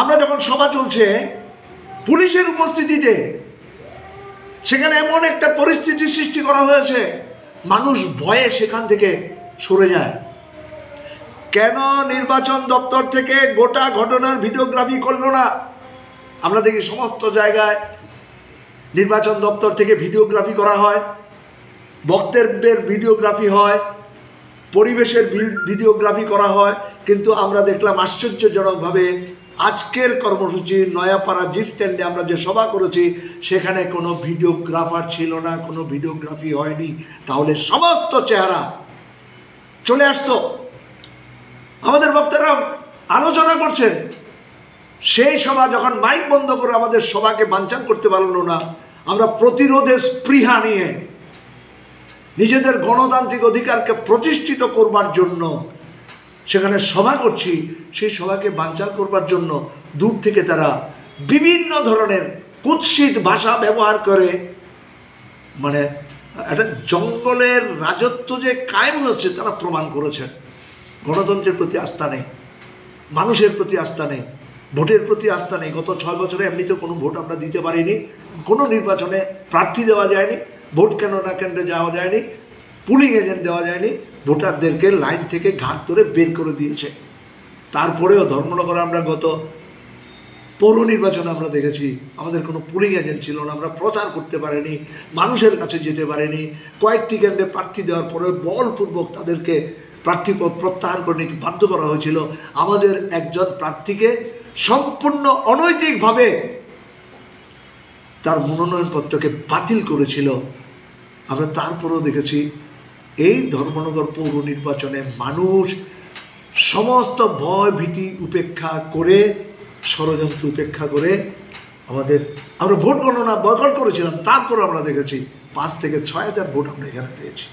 আমরা যখন সভা চলছে পুলিশের উপস্থিতিতে সেখানে এমন একটা পরিস্থিতি সৃষ্টি করা হয়েছে, মানুষ ভয়ে সেখান থেকে সরে যায়। কেন নির্বাচন দপ্তর থেকে গোটা ঘটনার ভিডিওগ্রাফি করলো না? আমরা দেখি সমস্ত জায়গায় নির্বাচন দপ্তর থেকে ভিডিওগ্রাফি করা হয়, বক্তব্যের ভিডিওগ্রাফি হয়, পরিবেশের ভিডিওগ্রাফি করা হয়, কিন্তু আমরা দেখলাম আশ্চর্যজনকভাবে আজকের কর্মসূচি নয়াপাড়া জিপ স্ট্যান্ডে আমরা যে সভা করেছি সেখানে কোনো ভিডিওগ্রাফার ছিল না, কোনো ভিডিওগ্রাফি হয়নি। তাহলে সমস্ত চেহারা চলে আসতো। আমাদের বক্তারা আলোচনা করছেন, সেই সভা যখন মাইক বন্ধ করে আমাদের সভাকে বানচাল করতে পারল না, আমরা প্রতিরোধের স্পৃহা নিয়ে নিজেদের গণতান্ত্রিক অধিকারকে প্রতিষ্ঠিত করবার জন্য সেখানে সভা করছি, সেই সভাকে বানচাল করবার জন্য দূর থেকে তারা বিভিন্ন ধরনের কুৎসিত ভাষা ব্যবহার করে, মানে একটা জঙ্গলের রাজত্ব যে কায়েম হয়েছে তারা প্রমাণ করেছেন। গণতন্ত্রের প্রতি আস্থা নেই, মানুষের প্রতি আস্থা নেই, ভোটের প্রতি আস্থা নেই। গত 6 বছরে এমনিতে কোনো ভোট আমরা দিতে পারিনি, কোনো নির্বাচনে প্রার্থী দেওয়া যায়নি, ভোট কেন্দ্রে যাওয়া যায়নি, পুলিং এজেন্ট দেওয়া যায়নি, ভোটারদেরকে লাইন থেকে ঘাট ধরে বের করে দিয়েছে। তারপরেও ধর্মনগরে আমরা গত পৌর নির্বাচনে আমরা দেখেছি আমাদের কোনো পুলিং এজেন্ট ছিল না, আমরা প্রচার করতে পারিনি, মানুষের কাছে যেতে পারিনি। কয়েকটি কেন্দ্রে প্রার্থী দেওয়ার পরে বলপূর্বক তাদেরকে প্রার্থীপদ প্রত্যাহার করে নিতে বাধ্য করা হয়েছিল। আমাদের একজন প্রার্থীকে সম্পূর্ণ অনৈতিকভাবে তার মনোনয়নপত্রকে বাতিল করেছিল। আমরা তারপরেও দেখেছি এই ধর্মনগর পৌর নির্বাচনে মানুষ সমস্ত ভয় ভীতি উপেক্ষা করে, ষড়যন্ত্র উপেক্ষা করে আমরা ভোট গণনা বয়কট করেছিলাম। তারপর আমরা দেখেছি 5 থেকে 6 হাজার ভোট আমরা এখানে পেয়েছি।